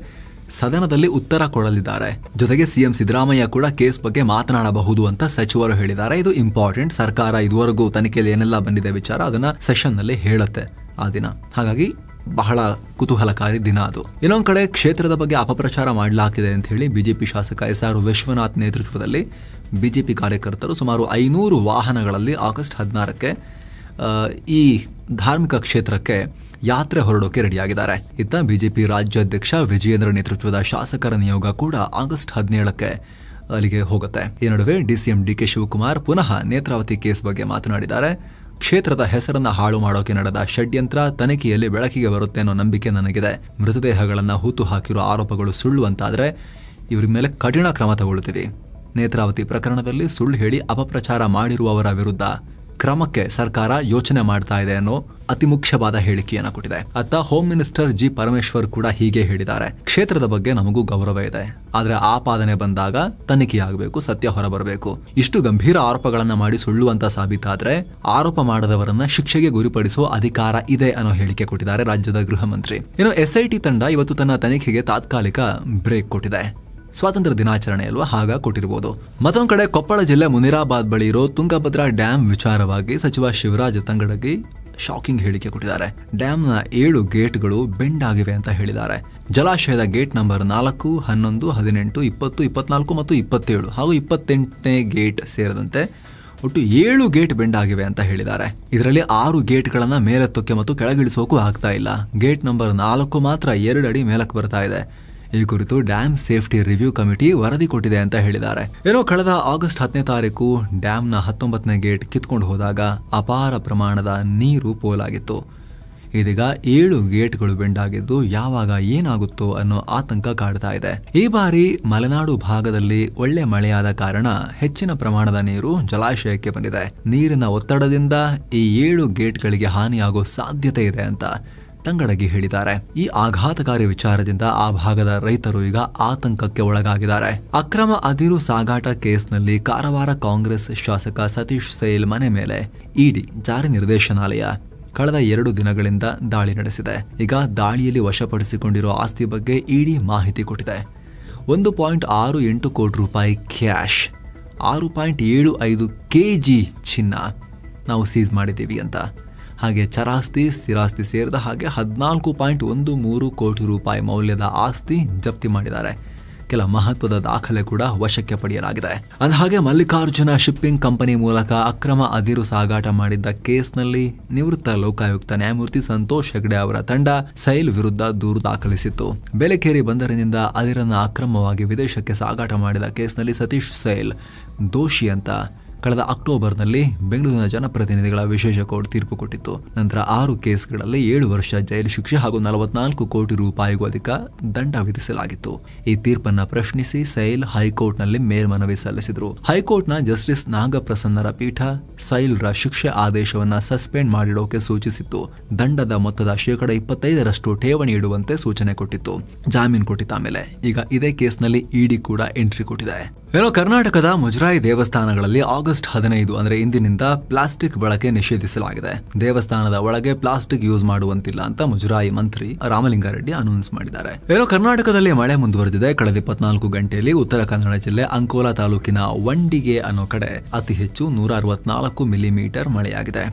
ಸದನದಲ್ಲಿ ಉತ್ತರ ಕೊಡಲಿದ್ದಾರೆ. ಜೊತೆಗೆ ಸಿಎಂ ಸಿದ್ದರಾಮಯ್ಯ ಕೂಡ ಕೇಸ್ ಬಗ್ಗೆ ಮಾತನಾಡಬಹುದು ಅಂತ ಸಚಿವರು ಹೇಳಿದ್ದಾರೆ. ಇದು ಇಂಪಾರ್ಟೆಂಟ್. ಸರ್ಕಾರ ಇದುವರೆಗೂ ತನಿಖೆಯಲ್ಲಿ ಏನೆಲ್ಲ ಬಂದಿದೆ ವಿಚಾರ ಅದನ್ನ ಸೆಷನ್ ನಲ್ಲಿ ಹೇಳುತ್ತೆ ಆ ದಿನ. ಹಾಗಾಗಿ ಬಹಳ ಕುತೂಹಲಕಾರಿ ದಿನ ಅದು. ಇನ್ನೊಂದ್ ಕಡೆ ಕ್ಷೇತ್ರದ ಬಗ್ಗೆ ಅಪಪ್ರಚಾರ ಮಾಡಲಾಗ್ತಿದೆ ಅಂತ ಹೇಳಿ ಬಿಜೆಪಿ ಶಾಸಕ SR ವಿಶ್ವನಾಥ್ ನೇತೃತ್ವದಲ್ಲಿ ಬಿಜೆಪಿ ಕಾರ್ಯಕರ್ತರು ಸುಮಾರು 500 ವಾಹನಗಳಲ್ಲಿ ಆಗಸ್ಟ್ 16ಕ್ಕೆ ಈ ಧಾರ್ಮಿಕ ಕ್ಷೇತ್ರಕ್ಕೆ ಯಾತ್ರೆ ಹೊರಡೋಕೆ ರೆಡಿಯಾಗಿದ್ದಾರೆ. ಇತ್ತ ಬಿಜೆಪಿ ರಾಜ್ಯಾಧ್ಯಕ್ಷ ವಿಜಯೇಂದ್ರ ನೇತೃತ್ವದ ಶಾಸಕರ ನಿಯೋಗ ಕೂಡ ಆಗಸ್ಟ್ 17ಕ್ಕೆ ಅಲ್ಲಿಗೆ ಹೋಗುತ್ತೆ. ಈ ನಡುವೆ DCM DK ಶಿವಕುಮಾರ್ ಪುನಃ ನೇತ್ರಾವತಿ ಕೇಸ್ ಬಗ್ಗೆ ಮಾತನಾಡಿದ್ದಾರೆ. ಕ್ಷೇತ್ರದ ಹೆಸರನ್ನ ಹಾಳು ಮಾಡೋಕೆ ನಡೆದ ಷಡ್ಯಂತ್ರ ತನಿಖೆಯಲ್ಲಿ ಬೆಳಕಿಗೆ ಬರುತ್ತೆ ಅನ್ನೋ ನಂಬಿಕೆ ನನಗಿದೆ. ಮೃತದೇಹಗಳನ್ನ ಹೂತು ಹಾಕಿರೋ ಆರೋಪಗಳು ಸುಳ್ಳು ಅಂತಾದ್ರೆ ಇವರ ಮೇಲೆ ಕಠಿಣ ಕ್ರಮ ತಗೊಳ್ಳುತ್ತೀವಿ. ನೇತ್ರಾವತಿ ಪ್ರಕರಣದಲ್ಲಿ ಸುಳ್ಳು ಹೇಳಿ ಅಪಪ್ರಚಾರ ಮಾಡಿರುವವರ ವಿರುದ್ಧ ಕ್ರಮಕ್ಕೆ ಸರ್ಕಾರ ಯೋಚನೆ ಮಾಡ್ತಾ ಇದೆ ಅನ್ನೋ ಅತಿ ಮುಖ್ಯವಾದ ಹೇಳಿಕೆಯನ್ನ ಕೊಟ್ಟಿದೆ. ಅತ್ತ ಹೋಮ್ ಮಿನಿಸ್ಟರ್ ಜಿ ಪರಮೇಶ್ವರ್ ಕೂಡ ಹೀಗೆ ಹೇಳಿದ್ದಾರೆ. ಕ್ಷೇತ್ರದ ಬಗ್ಗೆ ನಮಗೂ ಗೌರವ ಇದೆ, ಆದ್ರೆ ಆಪಾದನೆ ಬಂದಾಗ ತನಿಖೆಯಾಗಬೇಕು, ಸತ್ಯ ಹೊರಬರಬೇಕು. ಇಷ್ಟು ಗಂಭೀರ ಆರೋಪಗಳನ್ನ ಮಾಡಿ ಸುಳ್ಳು ಅಂತ ಸಾಬೀತಾದ್ರೆ ಆರೋಪ ಮಾಡದವರನ್ನ ಶಿಕ್ಷೆಗೆ ಗುರಿಪಡಿಸುವ ಅಧಿಕಾರ ಇದೆ ಅನ್ನೋ ಹೇಳಿಕೆ ಕೊಟ್ಟಿದ್ದಾರೆ ರಾಜ್ಯದ ಗೃಹ ಮಂತ್ರಿ. ಇನ್ನು SIT ತಂಡ ಇವತ್ತು ತನ್ನ ತನಿಖೆಗೆ ತಾತ್ಕಾಲಿಕ ಬ್ರೇಕ್ ಕೊಟ್ಟಿದೆ. ಸ್ವಾತಂತ್ರ್ಯ ದಿನಾಚರಣೆ ಅಲ್ವಾ, ಹಾಗ ಕೊಟ್ಟಿರಬಹುದು. ಮತ್ತೊಂದು ಕಡೆ ಕೊಪ್ಪಳ ಜಿಲ್ಲೆ ಮುನಿರಾಬಾದ್ ಬಳಿ ಇರೋ ತುಂಗಭದ್ರಾ ಡ್ಯಾಂ ವಿಚಾರವಾಗಿ ಸಚಿವ ಶಿವರಾಜ್ ತಂಗಡಗಿ ಶಾಕಿಂಗ್ ಹೇಳಿಕೆ ಕೊಟ್ಟಿದ್ದಾರೆ. ಡ್ಯಾಂನ 7 ಗೇಟ್ಗಳು ಬೆಂಡ್ ಆಗಿವೆ ಅಂತ ಹೇಳಿದ್ದಾರೆ. ಜಲಾಶಯದ ಗೇಟ್ ನಂಬರ್ 4, 11, 18, 20, 24 ಮತ್ತು 27 ಹಾಗೂ 28ನೇ ಗೇಟ್ ಸೇರಿದಂತೆ ಒಟ್ಟು 7 ಗೇಟ್ ಬೆಂಡ್ ಆಗಿವೆ ಅಂತ ಹೇಳಿದ್ದಾರೆ. ಇದರಲ್ಲಿ 6 ಗೇಟ್ಗಳನ್ನ ಮೇಲೆತ್ತೋಕೆ ಮತ್ತು ಕೆಳಗಿಳಿಸೋಕು ಆಗ್ತಾ ಇಲ್ಲ. ಗೇಟ್ ನಂಬರ್ 4 ಮಾತ್ರ 2 ಅಡಿ ಮೇಲಕ್ಕೆ ಬರ್ತಾ ಇದೆ. ಈ ಕುರಿತು ಡ್ಯಾಮ್ ಸೇಫ್ಟಿ ರಿವ್ಯೂ ಕಮಿಟಿ ವರದಿ ಕೊಟ್ಟಿದೆ ಅಂತ ಹೇಳಿದ್ದಾರೆ. ಏನೋ ಕಳೆದ ಆಗಸ್ಟ್ 10ನೇ ತಾರೀಕು ಡ್ಯಾಂನ 19ನೇ ಗೇಟ್ ಕಿತ್ಕೊಂಡು ಹೋದಾಗ ಅಪಾರ ಪ್ರಮಾಣದ ನೀರು ಪೋಲಾಗಿತ್ತು. ಇದೀಗ 7 ಗೇಟ್ಗಳು ಬೆಂಡ್ ಆಗಿದ್ದು ಯಾವಾಗ ಏನಾಗುತ್ತೋ ಅನ್ನೋ ಆತಂಕ ಕಾಡ್ತಾ ಇದೆ. ಈ ಬಾರಿ ಮಲೆನಾಡು ಭಾಗದಲ್ಲಿ ಒಳ್ಳೆ ಮಳೆಯಾದ ಕಾರಣ ಹೆಚ್ಚಿನ ಪ್ರಮಾಣದ ನೀರು ಜಲಾಶಯಕ್ಕೆ ಬಂದಿದೆ. ನೀರಿನ ಒತ್ತಡದಿಂದ ಈ 7 ಗೇಟ್ಗಳಿಗೆ ಹಾನಿಯಾಗೋ ಸಾಧ್ಯತೆ ಇದೆ ಅಂತ ತಂಗಡಗಿ ಹೇಳಿದ್ದಾರೆ. ಈ ಆಘಾತಕಾರಿ ವಿಚಾರದಿಂದ ಆ ಭಾಗದ ರೈತರು ಈಗ ಆತಂಕಕ್ಕೆ ಒಳಗಾಗಿದ್ದಾರೆ. ಅಕ್ರಮ ಅದಿರು ಸಾಗಾಟ ಕೇಸ್ನಲ್ಲಿ ಕಾರವಾರ ಕಾಂಗ್ರೆಸ್ ಶಾಸಕ ಸತೀಶ್ ಸೈಲ್ ಮನೆ ಮೇಲೆ ಇಡಿ ಜಾರಿ ನಿರ್ದೇಶನಾಲಯ ಕಳೆದ 2 ದಿನಗಳಿಂದ ದಾಳಿ ನಡೆಸಿದೆ. ಈಗ ದಾಳಿಯಲ್ಲಿ ವಶಪಡಿಸಿಕೊಂಡಿರೋ ಆಸ್ತಿ ಬಗ್ಗೆ ಇಡಿ ಮಾಹಿತಿ ಕೊಟ್ಟಿದೆ. 1.68 ಕೋಟಿ ರೂಪಾಯಿ ಕ್ಯಾಶ್, 6.75 kg ಚಿನ್ನ ನಾವು ಸೀಸ್ ಮಾಡಿದ್ದೀವಿ ಅಂತ. ಹಾಗೆ ಚರಾಸ್ತಿ ಸ್ಥಿರಾಸ್ತಿ ಸೇರಿದ ಹಾಗೆ 14.13 ಕೋಟಿ ರೂಪಾಯಿ ಮೌಲ್ಯದ ಆಸ್ತಿ ಜಪ್ತಿ ಮಾಡಿದ್ದಾರೆ. ಕೆಲ ಮಹತ್ವದ ದಾಖಲೆ ಕೂಡ ವಶಕ್ಕೆ ಪಡೆಯಲಾಗಿದೆ. ಅಂದಹಾಗೆ ಮಲ್ಲಿಕಾರ್ಜುನ ಶಿಪ್ಪಿಂಗ್ ಕಂಪನಿ ಮೂಲಕ ಅಕ್ರಮ ಅದಿರು ಸಾಗಾಟ ಮಾಡಿದ್ದ ಕೇಸ್ನಲ್ಲಿ ನಿವೃತ್ತ ಲೋಕಾಯುಕ್ತ ನ್ಯಾಯಮೂರ್ತಿ ಸಂತೋಷ್ ಹೆಗ್ಡೆ ಅವರ ತಂಡ ಸೈಲ್ ವಿರುದ್ಧ ದೂರು ದಾಖಲಿಸಿತ್ತು. ಬೇಲೆಕೇರಿ ಬಂದರಿನಿಂದ ಅದಿರನ್ನ ಅಕ್ರಮವಾಗಿ ವಿದೇಶಕ್ಕೆ ಸಾಗಾಟ ಮಾಡಿದ ಕೇಸ್ನಲ್ಲಿ ಸತೀಶ್ ಸೈಲ್ ದೋಷಿ ಅಂತ ಕಳೆದ ಅಕ್ಟೋಬರ್ನಲ್ಲಿ ಬೆಂಗಳೂರಿನ ಜನಪ್ರತಿನಿಧಿಗಳ ವಿಶೇಷ ಕೋರ್ಟ್ ತೀರ್ಪು ಕೊಟ್ಟಿತ್ತು. ನಂತರ 6 ಕೇಸ್ಗಳಲ್ಲಿ 7 ವರ್ಷ ಜೈಲು ಶಿಕ್ಷೆ ಹಾಗೂ 44 ಕೋಟಿ ರೂಪಾಯಿಗೂ ಅಧಿಕ ದಂಡ ವಿಧಿಸಲಾಗಿತ್ತು. ಈ ತೀರ್ಪನ್ನ ಪ್ರಶ್ನಿಸಿ ಸೈಲ್ ಹೈಕೋರ್ಟ್ನಲ್ಲಿ ಮೇಲ್ಮನವಿ ಸಲ್ಲಿಸಿದ್ರು. ಹೈಕೋರ್ಟ್ನ ಜಸ್ಟಿಸ್ ನಾಗಪ್ರಸನ್ನರ ಪೀಠ ಸೈಲ್ರ ಶಿಕ್ಷೆ ಆದೇಶವನ್ನ ಸಸ್ಪೆಂಡ್ ಮಾಡಿಡೋಕೆ ಸೂಚಿಸಿತ್ತು. ದಂಡದ ಮೊತ್ತದ 25% ಠೇವಣಿ ಇಡುವಂತೆ ಸೂಚನೆ ಕೊಟ್ಟಿತ್ತು. ಜಾಮೀನು ಕೊಟ್ಟಿದ್ದ ಆಮೇಲೆ ಈಗ ಇದೇ ಕೇಸ್ನಲ್ಲಿ ಇಡಿ ಕೂಡ ಎಂಟ್ರಿ ಕೊಟ್ಟಿದೆ. ಕರ್ನಾಟಕದ ಮುಜರಾಯಿ ದೇವಸ್ಥಾನಗಳಲ್ಲಿ ಆಗಸ್ಟ್ 15 ಅಂದ್ರೆ ಇಂದಿನಿಂದ ಪ್ಲಾಸ್ಟಿಕ್ ಬಳಕೆ ನಿಷೇಧಿಸಲಾಗಿದೆ. ದೇವಸ್ಥಾನದ ಒಳಗೆ ಪ್ಲಾಸ್ಟಿಕ್ ಯೂಸ್ ಮಾಡುವಂತಿಲ್ಲ ಅಂತ ಮುಜರಾಯಿ ಮಂತ್ರಿ ರಾಮಲಿಂಗಾರೆಡ್ಡಿ ಅನೌನ್ಸ್ ಮಾಡಿದ್ದಾರೆ. ಕರ್ನಾಟಕದಲ್ಲಿ ಮಳೆ ಮುಂದುವರೆದಿದೆ. ಕಳೆದ 24 ಗಂಟೆಯಲ್ಲಿ ಉತ್ತರ ಕನ್ನಡ ಜಿಲ್ಲೆ ಅಂಕೋಲಾ ತಾಲೂಕಿನ ವಂಡಿಗೆ ಅನ್ನೋ ಕಡೆ ಅತಿ ಹೆಚ್ಚು 164 ಮಿಲಿಮೀಟರ್ ಮಳೆಯಾಗಿದೆ.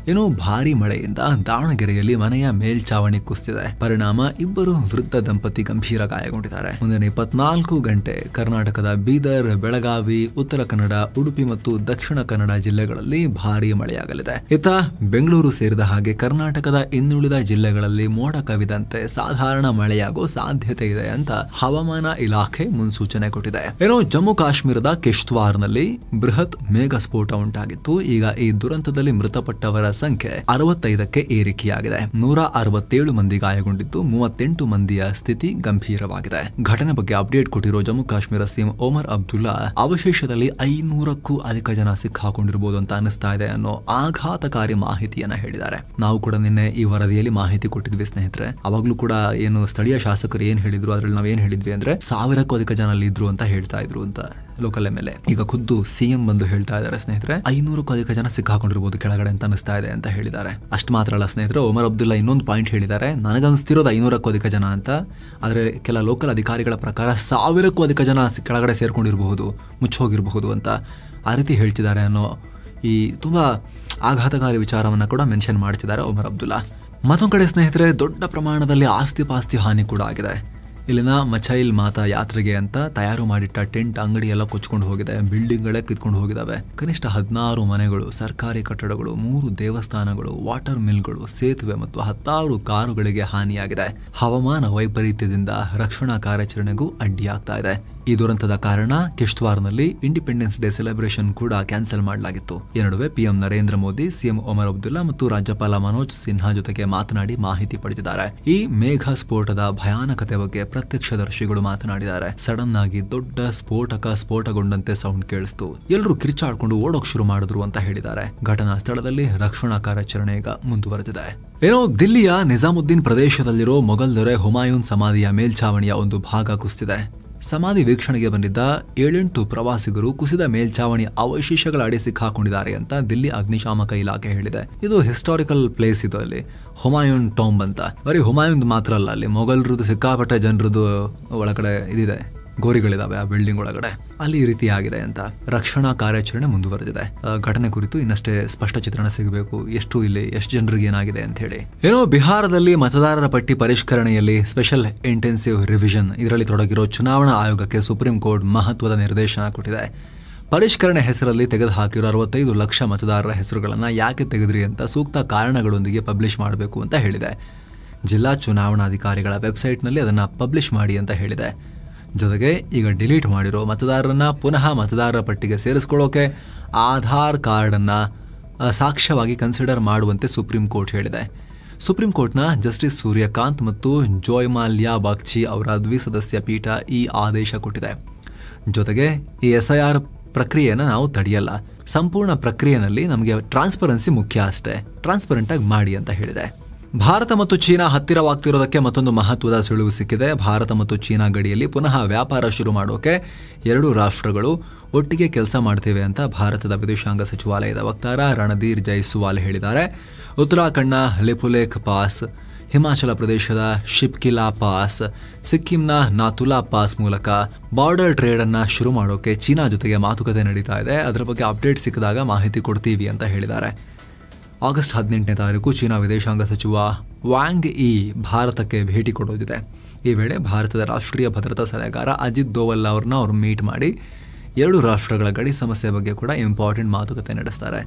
ಭಾರಿ ಮಳೆಯಿಂದ ದಾವಣಗೆರೆಯಲ್ಲಿ ಮನೆಯ ಮೇಲ್ಚಾವಣಿ ಕುಸಿದಿದೆ. ಪರಿಣಾಮ 2 ವೃದ್ಧ ದಂಪತಿ ಗಂಭೀರ ಗಾಯಗೊಂಡಿದ್ದಾರೆ. ಮುಂದಿನ 24 ಗಂಟೆ ಕರ್ನಾಟಕದ ಬೀದರ್, ಬೆಳಗಾವಿ, ಉತ್ತರ ಕನ್ನಡ, ಉಡುಪಿ ಮತ್ತು ದಕ್ಷಿಣ ಕನ್ನಡ ಜಿಲ್ಲೆಗಳಲ್ಲಿ ಭಾರೀ ಮಳೆಯಾಗಲಿದೆ. ಇತ್ತ ಬೆಂಗಳೂರು ಸೇರಿದ ಹಾಗೆ ಕರ್ನಾಟಕದ ಇನ್ನುಳಿದ ಜಿಲ್ಲೆಗಳಲ್ಲಿ ಮೋಡ ಕವಿದಂತೆ ಸಾಧಾರಣ ಮಳೆಯಾಗೋ ಸಾಧ್ಯತೆ ಇದೆ ಅಂತ ಹವಾಮಾನ ಇಲಾಖೆ ಮುನ್ಸೂಚನೆ ಕೊಟ್ಟಿದೆ. ಜಮ್ಮು ಕಾಶ್ಮೀರದ ಕಿಶ್ತ್ವಾರ್ನಲ್ಲಿ ಬೃಹತ್ ಮೇಘ ಸ್ಫೋಟ ಉಂಟಾಗಿತ್ತು. ಈಗ ಈ ದುರಂತದಲ್ಲಿ ಮೃತಪಟ್ಟವರ ಸಂಖ್ಯೆ 65ಕ್ಕೆ ಏರಿಕೆಯಾಗಿದೆ. 167 ಮಂದಿ ಗಾಯಗೊಂಡಿದ್ದು 38 ಮಂದಿಯ ಸ್ಥಿತಿ ಗಂಭೀರವಾಗಿದೆ. ಘಟನೆ ಬಗ್ಗೆ ಅಪ್ಡೇಟ್ ಕೊಟ್ಟಿರೋ ಜಮ್ಮು ಕಾಶ್ಮೀರ ಸಿಎಂ ಒಮರ್ ಅಬ್ದುಲ್ಲಾ ಅವಶೇಷದಲ್ಲಿ 500ಕ್ಕೂ ಅಧಿಕ ಜನ ಸಿಕ್ಕಾಕೊಂಡಿರಬಹುದು ಅಂತ ಅನಿಸ್ತಾ ಇದೆ ಅನ್ನೋ ಆಘಾತಕಾರಿ ಮಾಹಿತಿಯನ್ನ ಹೇಳಿದ್ದಾರೆ. ನಾವು ಕೂಡ ನಿನ್ನೆ ಈ ವರದಿಯಲ್ಲಿ ಮಾಹಿತಿ ಕೊಟ್ಟಿದ್ವಿ ಸ್ನೇಹಿತರೆ. ಅವಾಗ್ಲೂ ಕೂಡ ಏನು ಸ್ಥಳೀಯ ಶಾಸಕರು ಏನ್ ಹೇಳಿದ್ರು, ಅದ್ರಲ್ಲಿ ನಾವೇನ್ ಹೇಳಿದ್ವಿ ಅಂದ್ರೆ 1000ಕ್ಕೂ ಅಧಿಕ ಜನ ಅಲ್ಲಿ ಇದ್ರು ಅಂತ ಹೇಳ್ತಾ ಇದ್ರು ಅಂತ ಲೋಕಲ್ MLA. ಈಗ ಖುದ್ದು ಸಿಎಂ ಬಂದು ಹೇಳ್ತಾ ಇದ್ದಾರೆ ಸ್ನೇಹಿತರೆ 500ಕ್ಕೂ ಅಧಿಕ ಜನ ಸಿಕ್ಕಾಕೊಂಡಿರ್ಬೋದು ಕೆಳಗಡೆ ಅಂತ ಅನಿಸ್ತಾ ಇದೆ ಅಂತ ಹೇಳಿದ್ದಾರೆ. ಅಷ್ಟು ಮಾತ್ರ ಅಲ್ಲ ಸ್ನೇಹಿತರೆ, ಒಮರ್ ಅಬ್ದುಲ್ಲಾ ಇನ್ನೊಂದು ಪಾಯಿಂಟ್ ಹೇಳಿದ್ದಾರೆ. ನನಗನ್ಸ್ತಿರೋದು 500ಕ್ಕೂ ಅಧಿಕ ಜನ ಅಂತ, ಆದ್ರೆ ಕೆಲ ಲೋಕಲ್ ಅಧಿಕಾರಿಗಳ ಪ್ರಕಾರ 1000ಕ್ಕೂ ಅಧಿಕ ಜನ ಕೆಳಗಡೆ ಸೇರ್ಕೊಂಡಿರಬಹುದು, ಮುಚ್ಚೋಗಿರಬಹುದು ಅಂತ ಆ ರೀತಿ ಹೇಳ್ತಿದ್ದಾರೆ ಅನ್ನೋ ಈ ತುಂಬಾ ಆಘಾತಕಾರಿ ವಿಚಾರವನ್ನ ಕೂಡ ಮೆನ್ಷನ್ ಮಾಡ್ತಿದ್ದಾರೆ ಒಮರ್ ಅಬ್ದುಲ್ಲಾ. ಮತ್ತೊಂದು ಕಡೆ ಸ್ನೇಹಿತರೆ, ದೊಡ್ಡ ಪ್ರಮಾಣದಲ್ಲಿ ಆಸ್ತಿ ಪಾಸ್ತಿ ಹಾನಿ ಕೂಡ ಆಗಿದೆ. ಇಲ್ಲಿನ ಮಚೈಲ್ ಮಾತಾ ಯಾತ್ರೆಗೆ ಅಂತ ತಯಾರು ಮಾಡಿಟ್ಟ ಟೆಂಟ್ ಅಂಗಡಿ ಎಲ್ಲ ಕೊಚ್ಕೊಂಡು ಹೋಗಿದೆ. ಬಿಲ್ಡಿಂಗ್ಗಳೇ ಕಿತ್ಕೊಂಡು ಹೋಗಿದಾವೆ. ಕನಿಷ್ಠ 16 ಮನೆಗಳು, ಸರ್ಕಾರಿ ಕಟ್ಟಡಗಳು, 3 ದೇವಸ್ಥಾನಗಳು, ವಾಟರ್ ಮಿಲ್ಗಳು, ಸೇತುವೆ ಮತ್ತು 10 ಕಾರುಗಳಿಗೆ ಹಾನಿಯಾಗಿದೆ. ಹವಾಮಾನ ವೈಪರೀತ್ಯದಿಂದ ರಕ್ಷಣಾ ಕಾರ್ಯಾಚರಣೆಗೂ ಅಡ್ಡಿಯಾಗ್ತಾ ಇದೆ. ಈ ದುರಂತದ ಕಾರಣ ಕಿಶ್ತ್ವಾರ್ನಲ್ಲಿ ಇಂಡಿಪೆಂಡೆನ್ಸ್ ಡೇ ಸೆಲೆಬ್ರೇಷನ್ ಕೂಡ ಕ್ಯಾನ್ಸಲ್ ಮಾಡಲಾಗಿತ್ತು. ಈ ನಡುವೆ ಪಿಎಂ ನರೇಂದ್ರ ಮೋದಿ, ಸಿಎಂ ಒಮರ್ ಅಬ್ದುಲ್ಲಾ ಮತ್ತು ರಾಜ್ಯಪಾಲ ಮನೋಜ್ ಸಿನ್ಹಾ ಜೊತೆಗೆ ಮಾತನಾಡಿ ಮಾಹಿತಿ ಪಡೆದಿದ್ದಾರೆ. ಈ ಮೇಘ ಸ್ಫೋಟದ ಭಯಾನಕತೆ ಬಗ್ಗೆ ಪ್ರತ್ಯಕ್ಷದರ್ಶಿಗಳು ಮಾತನಾಡಿದ್ದಾರೆ. ಸಡನ್ ಆಗಿ ದೊಡ್ಡ ಸ್ಫೋಟಗೊಂಡಂತೆ ಸೌಂಡ್ ಕೇಳಿಸ್ತು. ಎಲ್ಲರೂ ಕಿರ್ಚಾಡ್ಕೊಂಡು ಓಡೋಕ್ ಶುರು ಮಾಡಿದ್ರು ಅಂತ ಹೇಳಿದ್ದಾರೆ. ಘಟನಾ ಸ್ಥಳದಲ್ಲಿ ರಕ್ಷಣಾ ಕಾರ್ಯಾಚರಣೆ ಈಗ ಮುಂದುವರೆದಿದೆ. ದಿಲ್ಲಿಯ ನಿಜಾಮುದ್ದೀನ್ ಪ್ರದೇಶದಲ್ಲಿರೋ ಮೊಘಲ್ ದೊರೆ ಹುಮಾಯೂನ್ ಸಮಾಧಿಯ ಮೇಲ್ಛಾವಣಿಯ ಒಂದು ಭಾಗ ಕುಸಿದಿದೆ. ಸಮಾಧಿ ವೀಕ್ಷಣೆಗೆ ಬಂದಿದ್ದ 7-8 ಪ್ರವಾಸಿಗರು ಕುಸಿದ ಮೇಲ್ಛಾವಣಿ ಅವಶೇಷಗಳ ಅಡಿ ಸಿಕ್ಕಾಕೊಂಡಿದ್ದಾರೆ ಅಂತ ದಿಲ್ಲಿ ಅಗ್ನಿಶಾಮಕ ಇಲಾಖೆ ಹೇಳಿದೆ. ಇದು ಹಿಸ್ಟಾರಿಕಲ್ ಪ್ಲೇಸ್ ಇದು. ಅಲ್ಲಿ ಹುಮಾಯೂನ್ ಟಾಂಬ್ ಅಂತ. ಬರೀ ಹುಮಾಯೂನ್ ಮಾತ್ರ ಅಲ್ಲ, ಅಲ್ಲಿ ಮೊಘಲರದು ಸಿಕ್ಕಾಪಟ್ಟೆ ಜನರದು ಒಳಗಡೆ ಇದಿದೆ, ಗೋರಿಗಳಿದಾವೆ ಆ ಬಿಲ್ಡಿಂಗ್ ಒಳಗಡೆ. ಅಲ್ಲಿ ಈ ರೀತಿ ಆಗಿದೆ ಅಂತ ರಕ್ಷಣಾ ಕಾರ್ಯಾಚರಣೆ ಮುಂದುವರೆದಿದೆ. ಘಟನೆ ಕುರಿತು ಇನ್ನಷ್ಟೇ ಸ್ಪಷ್ಟ ಚಿತ್ರಣ ಸಿಗಬೇಕು, ಎಷ್ಟು ಜನರಿಗೆ ಏನಾಗಿದೆ ಅಂತ ಹೇಳಿ. ಬಿಹಾರದಲ್ಲಿ ಮತದಾರರ ಪಟ್ಟಿ ಪರಿಷ್ಕರಣೆಯಲ್ಲಿ ಸ್ಪೆಷಲ್ ಇಂಟೆನ್ಸಿವ್ ರಿವಿಷನ್ ಇದರಲ್ಲಿ ತೊಡಗಿರೋ ಚುನಾವಣಾ ಆಯೋಗಕ್ಕೆ ಸುಪ್ರೀಂ ಕೋರ್ಟ್ ಮಹತ್ವದ ನಿರ್ದೇಶನ ಕೊಟ್ಟಿದೆ. ಪರಿಷ್ಕರಣೆ ಹೆಸರಲ್ಲಿ ತೆಗೆದುಹಾಕಿರೋ 65 ಲಕ್ಷ ಮತದಾರರ ಹೆಸರುಗಳನ್ನ ಯಾಕೆ ತೆಗೆದ್ರಿ ಅಂತ ಸೂಕ್ತ ಕಾರಣಗಳೊಂದಿಗೆ ಪಬ್ಲಿಷ್ ಮಾಡಬೇಕು ಅಂತ ಹೇಳಿದೆ. ಜಿಲ್ಲಾ ಚುನಾವಣಾಧಿಕಾರಿಗಳ ವೆಬ್ಸೈಟ್ನಲ್ಲಿ ಅದನ್ನ ಪಬ್ಲಿಷ್ ಮಾಡಿ ಅಂತ ಹೇಳಿದೆ. ಜೊತೆಗೆ ಈಗ ಡಿಲೀಟ್ ಮಾಡಿರೋ ಮತದಾರರನ್ನ ಪುನಃ ಮತದಾರರ ಪಟ್ಟಿಗೆ ಸೇರಿಸಿಕೊಳ್ಳೋಕೆ ಆಧಾರ್ ಕಾರ್ಡ್ ಅನ್ನ ಸಾಕ್ಷ್ಯವಾಗಿ ಕನ್ಸಿಡರ್ ಮಾಡುವಂತೆ ಸುಪ್ರೀಂ ಕೋರ್ಟ್ ಹೇಳಿದೆ. ಸುಪ್ರೀಂ ಕೋರ್ಟ್ನ ಜಸ್ಟಿಸ್ ಸೂರ್ಯಕಾಂತ್ ಮತ್ತು ಜೋಯ್ಮಾಲ್ಯಾ ಬಾಗ್ಚಿ ಅವರ ದ್ವಿಸದಸ್ಯ ಪೀಠ ಈ ಆದೇಶ ಕೊಟ್ಟಿದೆ. ಜೊತೆಗೆ ಈ SIR ಪ್ರಕ್ರಿಯೆಯನ್ನು ನಾವು ತಡೆಯಲ್ಲ, ಸಂಪೂರ್ಣ ಪ್ರಕ್ರಿಯೆಯಲ್ಲಿ ನಮಗೆ ಟ್ರಾನ್ಸ್ಪರೆನ್ಸಿ ಮುಖ್ಯ ಅಷ್ಟೇ, ಟ್ರಾನ್ಸ್ಪರೆಂಟ್ ಆಗಿ ಮಾಡಿ ಅಂತ ಹೇಳಿದೆ. ಭಾರತ ಮತ್ತು ಚೀನಾ ಹತ್ತಿರವಾಗ್ತಿರೋದಕ್ಕೆ ಮತ್ತೊಂದು ಮಹತ್ವದ ಸುಳಿವು ಸಿಕ್ಕಿದೆ. ಭಾರತ ಮತ್ತು ಚೀನಾ ಗಡಿಯಲ್ಲಿ ಪುನಃ ವ್ಯಾಪಾರ ಶುರು ಮಾಡೋಕೆ 2 ರಾಷ್ಟ್ರಗಳು ಒಟ್ಟಿಗೆ ಕೆಲಸ ಮಾಡ್ತೇವೆ ಅಂತ ಭಾರತದ ವಿದೇಶಾಂಗ ಸಚಿವಾಲಯದ ವಕ್ತಾರ ರಣಧೀರ್ ಜೈಸ್ವಾಲ್ ಹೇಳಿದ್ದಾರೆ. ಉತ್ತರಾಖಂಡ್ನ ಲಿಪುಲೇಖ್ ಪಾಸ್, ಹಿಮಾಚಲ ಪ್ರದೇಶದ ಶಿಪ್ಕಿಲಾ ಪಾಸ್, ಸಿಕ್ಕಿಂನ ನಾಥುಲಾ ಪಾಸ್ ಮೂಲಕ ಬಾರ್ಡರ್ ಟ್ರೇಡ್ ಅನ್ನ ಶುರು ಮಾಡೋಕೆ ಚೀನಾ ಜೊತೆಗೆ ಮಾತುಕತೆ ನಡೀತಾ ಇದೆ. ಅದರ ಬಗ್ಗೆ ಅಪ್ಡೇಟ್ ಸಿಕ್ಕಿದಾಗ ಮಾಹಿತಿ ಕೊಡ್ತೀವಿ ಅಂತ ಹೇಳಿದ್ದಾರೆ. ಆಗಸ್ಟ್ 18ನೇ ತಾರೀಕು ಚೀನಾ ವಿದೇಶಾಂಗ ಸಚಿವ ವಾಂಗ್ ಯಿ ಭಾರತಕ್ಕೆ ಭೇಟಿ ಕೊಡೋದಿದೆ. ಈ ವೇಳೆ ಭಾರತದ ರಾಷ್ಟ್ರೀಯ ಭದ್ರತಾ ಸಲಹೆಗಾರ ಅಜಿತ್ ದೋವಲ್ ಅವ್ರನ್ನ ಅವರು ಮೀಟ್ ಮಾಡಿ 2 ರಾಷ್ಟ್ರಗಳ ಗಡಿ ಸಮಸ್ಯೆ ಬಗ್ಗೆ ಕೂಡ ಇಂಪಾರ್ಟೆಂಟ್ ಮಾತುಕತೆ ನಡೆಸ್ತಾರೆ.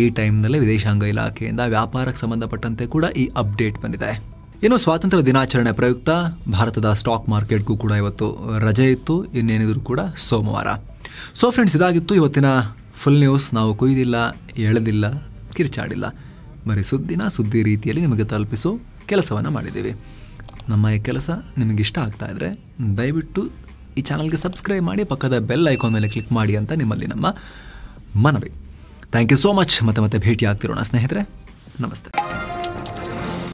ಈ ಟೈಮ್ನಲ್ಲಿ ವಿದೇಶಾಂಗ ಇಲಾಖೆಯಿಂದ ವ್ಯಾಪಾರಕ್ಕೆ ಸಂಬಂಧಪಟ್ಟಂತೆ ಕೂಡ ಈ ಅಪ್ಡೇಟ್ ಬಂದಿದೆ. ಇನ್ನು ಸ್ವಾತಂತ್ರ್ಯ ದಿನಾಚರಣೆ ಪ್ರಯುಕ್ತ ಭಾರತದ ಸ್ಟಾಕ್ ಮಾರ್ಕೆಟ್ಗೂ ಕೂಡ ಇವತ್ತು ರಜೆ ಇತ್ತು. ಇನ್ನೇನಿದ್ರು ಕೂಡ ಸೋಮವಾರ. ಸೊ ಫ್ರೆಂಡ್ಸ್, ಇದಾಗಿತ್ತು ಇವತ್ತಿನ ಫುಲ್ ನ್ಯೂಸ್. ನಾವು ಕೊಯ್ದಿಲ್ಲ, ಎಳೆದಿಲ್ಲ, ಕಿರ್ಚಾಡಿಲ್ಲ, ಬರೀ ಸುದ್ದಿ ರೀತಿಯಲ್ಲಿ ನಿಮಗೆ ತಲುಪಿಸೋ ಕೆಲಸವನ್ನು ಮಾಡಿದ್ದೀವಿ. ನಮ್ಮ ಈ ಕೆಲಸ ನಿಮಗೆ ಇಷ್ಟ ಆಗ್ತಾ ಇದ್ದರೆ ದಯವಿಟ್ಟು ಈ ಚಾನಲ್ಗೆ ಸಬ್ಸ್ಕ್ರೈಬ್ ಮಾಡಿ, ಪಕ್ಕದ ಬೆಲ್ ಐಕಾನ್ ಮೇಲೆ ಕ್ಲಿಕ್ ಮಾಡಿ ಅಂತ ನಿಮ್ಮಲ್ಲಿ ನಮ್ಮ ಮನವಿ. Thank you so much. ಮತ್ತೆ ಭೇಟಿ ಆಗ್ತಿರೋಣ ಸ್ನೇಹಿತರೆ. ನಮಸ್ತೆ.